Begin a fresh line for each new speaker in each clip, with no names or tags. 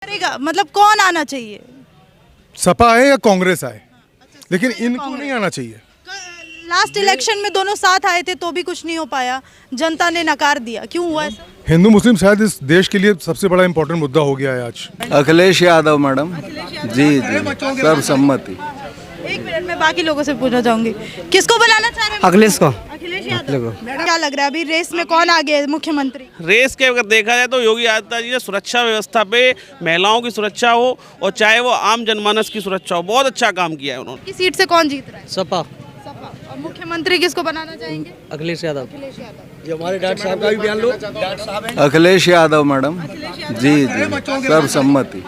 करेगा मतलब कौन आना चाहिए?
सपा आए या कांग्रेस आए, लेकिन इनको नहीं आना चाहिए।
लास्ट इलेक्शन में दोनों साथ आए थे तो भी कुछ नहीं हो पाया, जनता ने नकार दिया, क्यों हुआ ऐसा?
हिंदू मुस्लिम शायद इस देश के लिए सबसे बड़ा इम्पोर्टेंट मुद्दा हो गया है आज।
अखिलेश यादव मैडम जी सर्वसम्मति।
एक मिनट में बाकी लोगों से पूछना चाहूंगी, किसको बुलाना चाह रहे हैं?
अखिलेश को।
अखिलेश यादव। क्या लग रहा है अभी रेस में कौन आगे है मुख्यमंत्री?
रेस के अगर देखा जाए तो योगी आदित्यनाथ जी ने सुरक्षा व्यवस्था पे महिलाओं की सुरक्षा हो और चाहे वो आम जनमानस की सुरक्षा हो, बहुत अच्छा काम किया है उन्होंने।
की सीट से कौन जीत रहा है?
सपा।
सपा। और मुख्यमंत्री किसको बनाना चाहेंगे?
अखिलेश यादव।
अखिलेश यादव।
जो हमारे डॉक्टर साहब का भी बयान लो।
अखिलेश यादव मैडम जी सर्वसम्मति।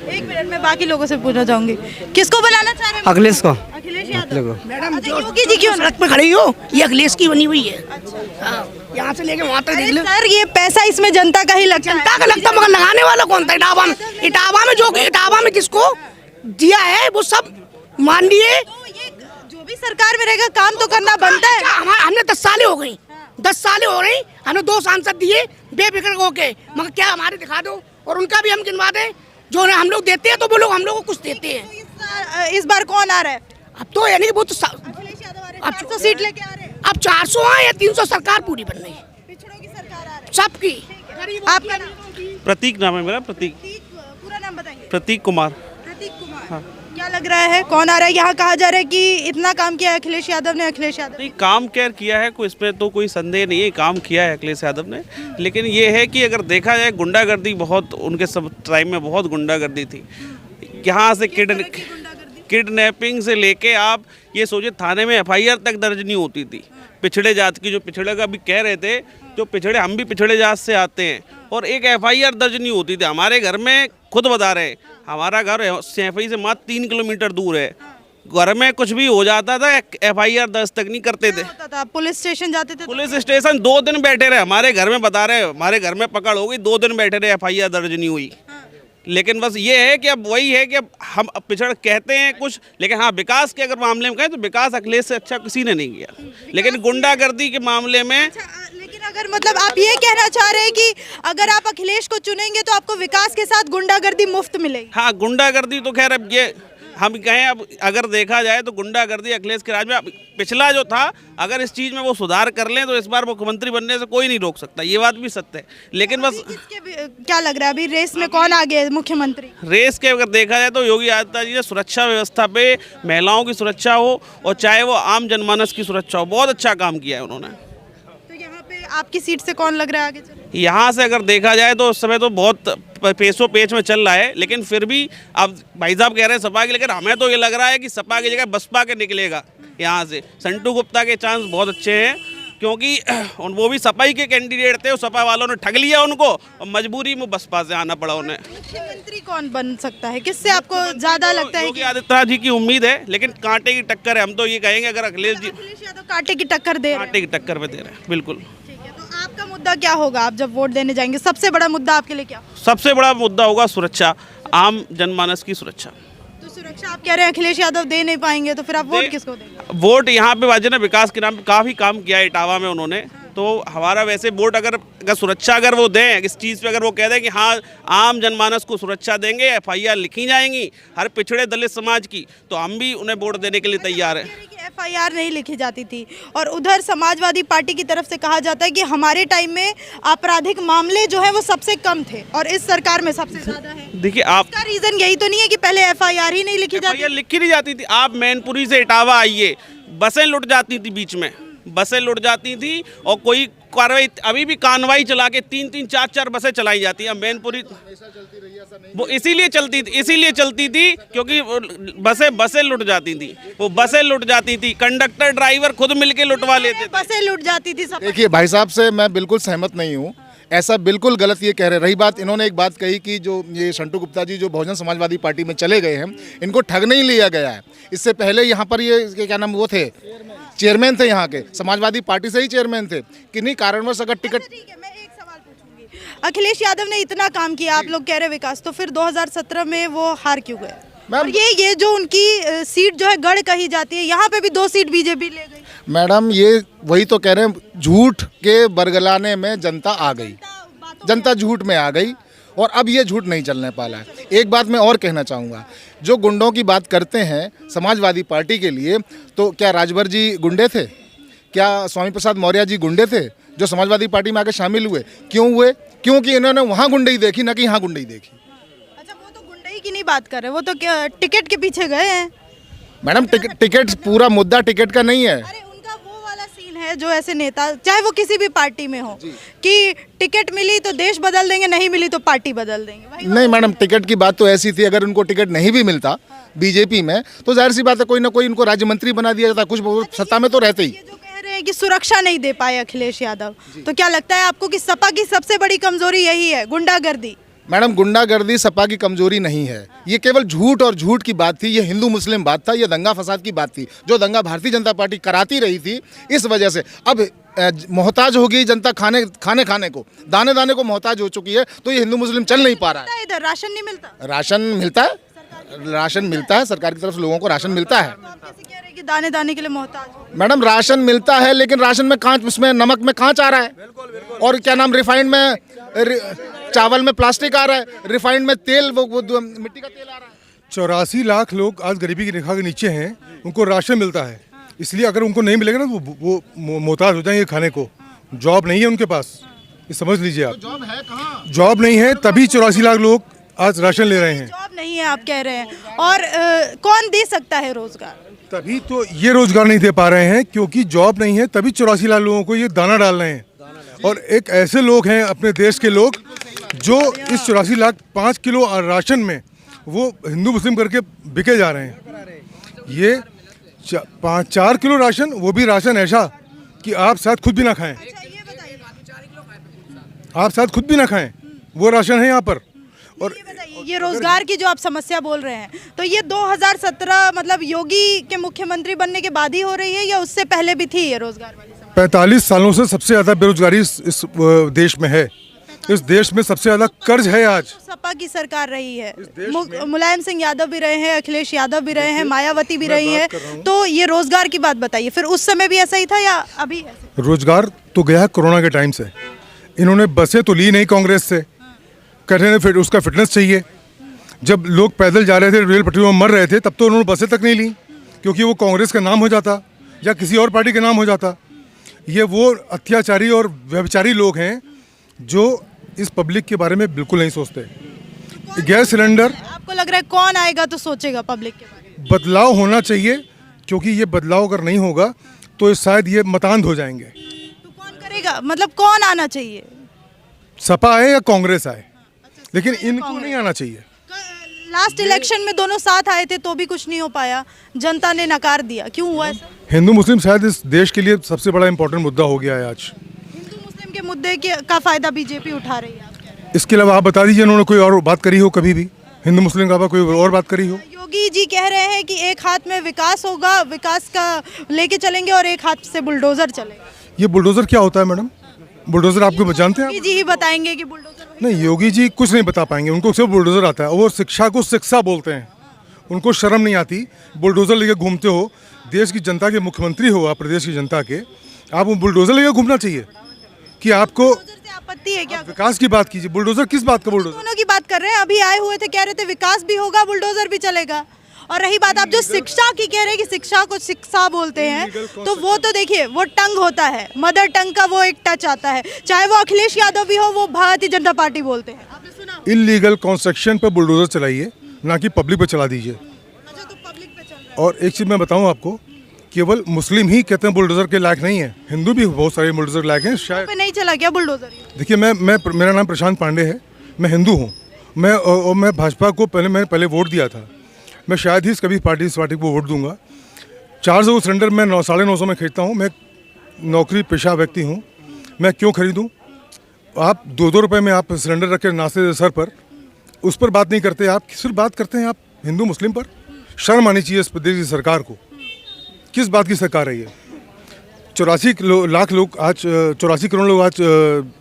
एक मिनट में बाकी लोगों से पूछना चाहूंगी, किसको बुलाना चाह रहे हैं?
अखिलेश को।
अखिलेश यादव।
मैडम जो
योगी जी क्यों
सड़क पे खड़ी हो, ये अखिलेश की बनी हुई है। हाँ, यहाँ से लेके वहाँ तक देख लो।
सर ये पैसा इसमें जनता का ही लगता है।
जनता का लगता मगर लगाने वाला कौन था? इटावा में किसको दिया है वो सब मान लिए।
तो ये जो भी सरकार में रहेगा काम तो करना बनता है।
हमने 10 सालें हो गई, 10 सालें हो रही, हमें 2 सांसद दिए बेफिक्र होके, मगर क्या हमारे दिखा दो और उनका भी हम गिनवा दें। जो हम लोग देते हैं तो वो लोग हम लोग को कुछ देते हैं।
तो इस बार कौन आ रहा है?
अब तो यानी कि वो तो
अखिलेश यादव आ रहे हैं, 400 सीट लेके आ रहे हैं।
अब 400 आए या 300 सरकार पूरी बन रही है,
पिछड़ों की सरकार आ रही
सबकी।
है। आपका नाम?
प्रतीक नाम है मेरा, प्रतीक
पूरा नाम बताइए।
प्रतीक कुमार।
प्रतीक कुमार। क्या लग रहा है कौन आ रहा है? यहाँ कहा जा रहा है कि इतना काम किया है अखिलेश यादव ने। अखिलेश यादव
नहीं, काम क्या किया है कोई इसमें तो कोई संदेह नहीं है, काम किया है अखिलेश यादव ने। लेकिन ये है कि अगर देखा जाए गुंडागर्दी बहुत उनके सब टाइम में बहुत गुंडागर्दी थी। यहाँ से किडनैपिंग से लेके आप ये सोचिए थाने में FIR तक दर्ज नहीं होती थी। पिछड़े जात की, जो पिछड़े का भी कह रहे थे, जो पिछड़े, हम भी पिछड़े जात से आते हैं और एक FIR दर्ज नहीं होती थी। हमारे घर में खुद बता रहे, हमारा घर सैफई से मात्र 3 किलोमीटर दूर है। घर में कुछ भी हो जाता था FIR दर्ज तक नहीं करते थे।
होता था, पुलिस स्टेशन जाते थे।
पुलिस स्टेशन 2 दिन बैठे रहे, हमारे घर में बता रहे, हमारे घर में पकड़ हो गई, 2 दिन बैठे रहे, FIR दर्ज नहीं हुई। लेकिन बस ये है कि अब वही है कि अब हम पिछड़ कहते हैं कुछ, लेकिन हाँ विकास के अगर मामले में कहें तो विकास अखिलेश से अच्छा किसी ने नहीं किया। लेकिन गुंडागर्दी के मामले में
लेकिन अगर मतलब आप ये कहना चाह रहे हैं कि अगर आप अखिलेश को चुनेंगे तो आपको विकास के साथ गुंडागर्दी मुफ्त मिलेगी?
हाँ, गुंडागर्दी तो खैर अब ये हम कहें, अब अगर देखा जाए तो गुंडागर्दी अखिलेश के राज में पिछला जो था, अगर इस चीज़ में वो सुधार कर लें तो इस बार मुख्यमंत्री बनने से कोई नहीं रोक सकता। ये बात भी सत्य है। लेकिन बस
क्या लग रहा है अभी रेस में कौन आगे है मुख्यमंत्री?
रेस के अगर देखा जाए तो योगी आदित्यनाथ जी ने सुरक्षा व्यवस्था पे महिलाओं की सुरक्षा हो और चाहे वो आम जनमानस की सुरक्षा हो, बहुत अच्छा काम किया है उन्होंने।
तो यहाँ पे आपकी सीट से कौन लग रहा है आगे चले?
यहाँ से अगर देखा जाए तो उस समय तो बहुत पेशो पेच में चल रहा है, लेकिन फिर भी अब भाई साहब कह रहे हैं सपा की, लेकिन हमें तो ये लग रहा है कि सपा की जगह बसपा के निकलेगा। यहाँ से संटू गुप्ता के चांस बहुत अच्छे हैं, क्योंकि वो भी सपा ही के कैंडिडेट थे, सपा वालों ने ठग लिया उनको और मजबूरी में बसपा से आना पड़ा उन्हें।
मुख्यमंत्री कौन बन सकता है? किससे आपको ज्यादा लगता है?
योगी आदित्यनाथ जी की उम्मीद है, लेकिन कांटे की टक्कर है। हम तो ये कहेंगे अगर अखिलेश
यादव कांटे की टक्कर दे रहे हैं।
कांटे की टक्कर पे दे रहे हैं, बिल्कुल।
तो आपका मुद्दा क्या होगा? आप जब वोट देने जाएंगे सबसे बड़ा मुद्दा आपके लिए क्या?
सबसे बड़ा मुद्दा होगा सुरक्षा, आम जनमानस की सुरक्षा।
तो सुरक्षा आप कह रहे हैं अखिलेश यादव दे नहीं पाएंगे, तो फिर आप वोट किसको देंगे?
वोट यहाँ पे वाजिब ने विकास के नाम पे काफ़ी काम किया है इटावा में उन्होंने, तो हमारा वैसे वोट अगर सुरक्षा अगर वो दें इस चीज़ पे, अगर वो कह दें कि हाँ आम जनमानस को सुरक्षा देंगे, FIR लिखी जाएंगी हर पिछड़े दलित समाज की, तो हम भी उन्हें वोट देने के लिए तैयार हैं।
FIR नहीं लिखी जाती थी और उधर समाजवादी पार्टी की तरफ से कहा जाता है कि हमारे टाइम में आपराधिक मामले जो है वो सबसे कम थे और इस सरकार में सबसे ज्यादा है।
देखिए, आपका
रीजन यही तो नहीं है कि पहले FIR ही नहीं लिखी जाती?
लिखी नहीं जाती थी। आप मैनपुरी से इटावा आइए, बसें लुट जाती थी, बीच में बसें लुट जाती थी और कोई कार्रवाई, अभी भी कानवाई चला के 3-3, 4-4 बसें चलाई जाती हैं मैनपुरी। वो इसीलिए चलती थी क्योंकि बसें लुट जाती थी, वो बसें लुट जाती थी, कंडक्टर ड्राइवर खुद मिलके लुटवा लेते थे,
बसें लुट जाती थी सब।
देखिए भाई साहब से मैं बिल्कुल सहमत नहीं हूँ, ऐसा बिल्कुल गलत ये कह रहे। रही बात, इन्होंने एक बात कही कि जो ये संटू गुप्ता जी जो बहुजन समाजवादी पार्टी में चले गए हैं, इनको ठग नहीं लिया गया है। इससे पहले यहाँ पर ये क्या नाम वो थे, चेयरमैन थे यहाँ के, समाजवादी पार्टी से ही चेयरमैन थे। किन्हीं कारणवश अगर टिकट
ठीक है, मैं एक सवाल पूछूंगी। अखिलेश यादव ने इतना काम किया, आप लोग कह रहे विकास, तो फिर 2017 में वो हार क्यों गए? और ये जो उनकी सीट जो है गढ़ कही जाती है, यहाँ पे भी 2 सीट बीजेपी ले गई।
मैडम ये वही तो कह रहे हैं, झूठ के बरगलाने में जनता आ गई, जनता झूठ में आ गई और अब ये झूठ नहीं चलने पाला है। एक बात मैं और कहना चाहूँगा, जो गुंडों की बात करते हैं समाजवादी पार्टी के लिए, तो क्या राजभर जी गुंडे थे? क्या स्वामी प्रसाद मौर्य जी गुंडे थे जो समाजवादी पार्टी में आके शामिल हुए? क्यों हुए? क्योंकि इन्होंने वहाँ गुंडई देखी, ना कि यहाँ गुंडई देखी।
अच्छा, वो तो गुंडई की नहीं बात कर रहे, वो तो टिकट के पीछे गए हैं।
मैडम टिकट, पूरा मुद्दा टिकट का नहीं है।
अरे उनका वो वाला सीन है जो ऐसे नेता, चाहे वो किसी भी पार्टी में हो, कि टिकट मिली तो देश बदल देंगे, नहीं मिली तो पार्टी बदल देंगे।
नहीं मैडम, टिकट की बात तो ऐसी थी, अगर उनको टिकट नहीं भी मिलता बीजेपी में तो जाहिर सी बात है कोई ना कोई उनको राज्य मंत्री बना दिया जाता, कुछ सत्ता में तो रहते ही।
ये जो कह रहे हैं कि सुरक्षा नहीं दे पाए अखिलेश यादव, तो क्या लगता है आपको कि सपा की सबसे बड़ी कमजोरी यही है, गुंडागर्दी?
मैडम, गुंडागर्दी सपा की कमजोरी नहीं है, ये केवल झूठ और झूठ की बात थी। ये हिंदू मुस्लिम बात था, ये दंगा फसाद की बात थी, जो दंगा भारतीय जनता पार्टी कराती रही थी। इस वजह से अब मोहताज हो गई जनता, खाने को, दाने दाने को मोहताज हो चुकी है, तो ये हिंदू मुस्लिम चल नहीं पा रहा है।
इधर राशन नहीं मिलता?
राशन मिलता है, राशन मिलता है, सरकार की तरफ से लोगों को राशन मिलता है।
तो आप कैसे कह रहे हैं कि दाने दाने के लिए मोहताज हो?
मैडम, राशन मिलता है, लेकिन राशन में कांच, उसमें नमक में कांच आ रहा है, और क्या नाम, रिफाइंड में, चावल में प्लास्टिक आ रहा है, रिफाइंड में तेल, वो मिट्टी का तेल आ रहा है।
84 लाख लोग आज गरीबी की रेखा के नीचे हैं, उनको राशन मिलता है, इसलिए अगर उनको नहीं मिलेगा ना तो वो मोहताज हो जाएंगे खाने को। जॉब नहीं है उनके पास, ये समझ लीजिए आप।
जॉब है कहाँ?
जॉब नहीं है, तभी 84 लाख लोग आज राशन ले रहे हैं।
जॉब नहीं है आप कह रहे हैं, और कौन दे सकता है रोजगार?
तभी तो ये रोजगार नहीं दे पा रहे हैं, क्योंकि जॉब नहीं है, तभी 84 लाख लोगों को ये दाना डाल रहे हैं। और एक ऐसे लोग हैं अपने देश के लोग जो इस 84 लाख 5 किलो राशन में वो हिंदू मुस्लिम करके बिके जा रहे हैं। ये 4 किलो राशन, वो भी राशन ऐसा कि आप शायद खुद भी ना खाएं, आप शायद खुद भी ना खाएं, वो राशन है यहाँ पर। और
ये रोजगार की जो आप समस्या बोल रहे हैं, तो ये 2017 मतलब योगी के मुख्यमंत्री बनने के बाद ही हो रही है या उससे पहले भी थी ये रोजगार वाली समस्या?
45 सालों से सबसे ज्यादा बेरोजगारी इस देश में है। इस देश में सबसे ज्यादा कर्ज है आज।
सपा की सरकार रही है, मुलायम सिंह यादव भी रहे हैं, अखिलेश यादव भी रहे हैं, मायावती भी रही हैं, तो ये रोजगार की बात बताइए, फिर उस समय भी ऐसा ही था या अभी ऐसे?
रोजगार तो गया है कोरोना के टाइम से। इन्होंने बसें तो ली नहीं कांग्रेस से, कह रहे फिर उसका फिटनेस चाहिए। जब लोग पैदल जा रहे थे, रेल पटरियों में मर रहे थे, तब तो उन्होंने बसें तक नहीं ली, क्योंकि वो कांग्रेस का नाम हो जाता या किसी और पार्टी के नाम हो जाता। ये वो अत्याचारी और व्यभिचारी लोग हैं जो इस पब्लिक के बारे में बिल्कुल नहीं सोचते। गैस सिलेंडर,
आपको लग रहा है कौन आएगा तो सोचेगा पब्लिक के बारे में?
बदलाव होना चाहिए, क्योंकि ये बदलाव अगर नहीं होगा तो शायद ये मतांध हो जाएंगे।
तो कौन करेगा, मतलब कौन आना चाहिए?
सपा आए या कांग्रेस आए, लेकिन इनको नहीं आना चाहिए।
लास्ट इलेक्शन में दोनों साथ आए थे तो भी कुछ नहीं हो पाया, जनता ने नकार दिया, क्यों हुआ ऐसा?
हिंदू मुस्लिम शायद इस देश के लिए सबसे बड़ा इंपॉर्टेंट मुद्दा हो गया है आज।
हिंदू मुस्लिम के मुद्दे का फायदा बीजेपी उठा रही है, आप कह रहे हैं?
इसके अलावा आप बता दीजिए, उन्होंने कोई और बात करी हो कभी भी, हिंदू मुस्लिम का कोई और बात करी हो?
योगी जी कह रहे हैं कि एक हाथ में विकास होगा, विकास का लेके चलेंगे, और एक हाथ से बुलडोजर चलेगा।
ये बुलडोजर क्या होता है मैडम? बुलडोजर आपको जानते हैं?
योगी जी ही बताएंगे कि बुलडोजर
नहीं, योगी जी कुछ नहीं बता पाएंगे, उनको सिर्फ बुलडोजर आता है। वो शिक्षा को शिक्षा बोलते हैं, उनको शर्म नहीं आती। बुलडोजर लेके घूमते हो, देश की जनता के मुख्यमंत्री हो आप, प्रदेश की जनता के, आप बुलडोजर लेके घूमना चाहिए कि आपको
से आपत्ति है क्या?
विकास की बात कीजिए। बुलडोजर किस बात का बुलडोजर?
दोनों की बात कर रहे हैं, अभी आए हुए थे, कह रहे थे विकास भी होगा, बुलडोजर भी चलेगा। और रही बात आप जो शिक्षा की कह रहे हैं कि शिक्षा को शिक्षा बोलते हैं, तो वो तो देखिए वो टंग होता है, मदर टंग का वो एक टच आता है, चाहे वो अखिलेश यादव भी हो, वो भारतीय जनता पार्टी बोलते हैं। आपने सुना?
इलीगल कंस्ट्रक्शन पर बुलडोजर चलाइए, ना कि पब्लिक पर चला दीजिए।
अच्छा, तो पब्लिक पे चल रहा है।
और एक चीज़ मैं बताऊं आपको, केवल मुस्लिम ही कहते हैं बुलडोजर के लायक नहीं है, हिंदू भी बहुत सारे बुलडोजर लायक हैं। शायद
पे नहीं चला क्या बुलडोजर?
देखिए, मेरा नाम प्रशांत पांडे है, मैं हिंदू हूँ, मैं भाजपा को मैंने पहले वोट दिया था। मैं शायद ही कभी इस पार्टी को वोट दूंगा। 400 सिलेंडर मैं 950 में खरीदता हूँ। मैं नौकरी पेशा व्यक्ति हूँ, मैं क्यों खरीदूँ? आप 2-2 रुपये में आप सिलेंडर रख के नाश्ते सर पर, उस पर बात नहीं करते आप, सिर्फ बात करते हैं आप हिंदू मुस्लिम पर। शर्म आनी चाहिए इस प्रदेश की सरकार को। किस बात की सरकार है ये? 84 लाख लोग आज, 84 करोड़ लोग आज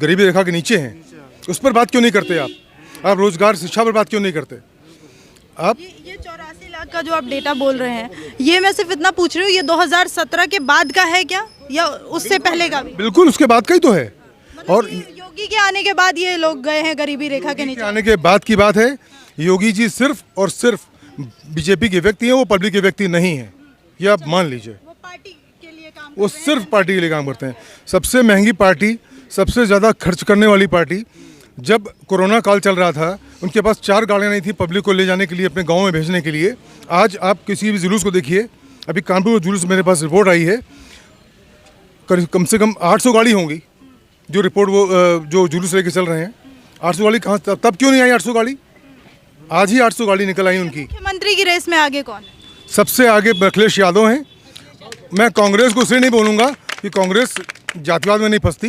गरीबी रेखा के नीचे हैं, उस पर बात क्यों नहीं करते आप रोजगार शिक्षा पर बात क्यों नहीं करते आप?
ये 84 लाख का जो आप डेटा बोल रहे हैं, ये मैं सिर्फ इतना पूछ रही हूँ, ये 2017 के बाद का है क्या, या उससे पहले का भी?
बिल्कुल उसके बाद का ही तो है। और
योगी योगी के आने के बाद ये लोग गए हैं गरीबी रेखा के नीचे।
आने के बाद की बात है। योगी जी सिर्फ और सिर्फ बीजेपी के व्यक्ति हैं, वो पब्लिक के व्यक्ति नहीं हैं, ये आप मान लीजिए।
वो पार्टी के लिए काम
वो सिर्फ पार्टी के लिए काम करते हैं। सबसे महंगी पार्टी, सबसे ज़्यादा खर्च करने वाली पार्टी। जब कोरोना काल चल रहा था, उनके पास 4 गाड़ियाँ नहीं थी पब्लिक को ले जाने के लिए, अपने गाँव में भेजने के लिए। आज आप किसी भी जुलूस को देखिए, अभी कानपुर में जुलूस मेरे पास रिपोर्ट आई है, कम से कम 800 गाड़ी होंगी जो रिपोर्ट वो जो जुलूस लेके चल रहे हैं। 800 गाड़ी कहाँ, तब क्यों नहीं आई 800 गाड़ी? आज ही 800 गाड़ी निकल आई उनकी।
मुख्यमंत्री की रेस में आगे कौन है?
सबसे आगे अखिलेश यादव हैं। मैं कांग्रेस को इसलिए नहीं बोलूँगा कि कांग्रेस जातिवाद में नहीं फंसती,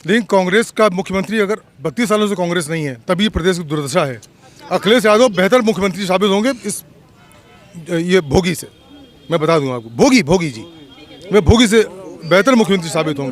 लेकिन कांग्रेस का मुख्यमंत्री अगर 32 सालों से कांग्रेस नहीं है, तभी प्रदेश की दुर्दशा है। अखिलेश यादव बेहतर मुख्यमंत्री साबित होंगे इस ये भोगी से, मैं बता दूंगा आपको। भोगी जी, मैं भोगी से बेहतर मुख्यमंत्री साबित होंगे।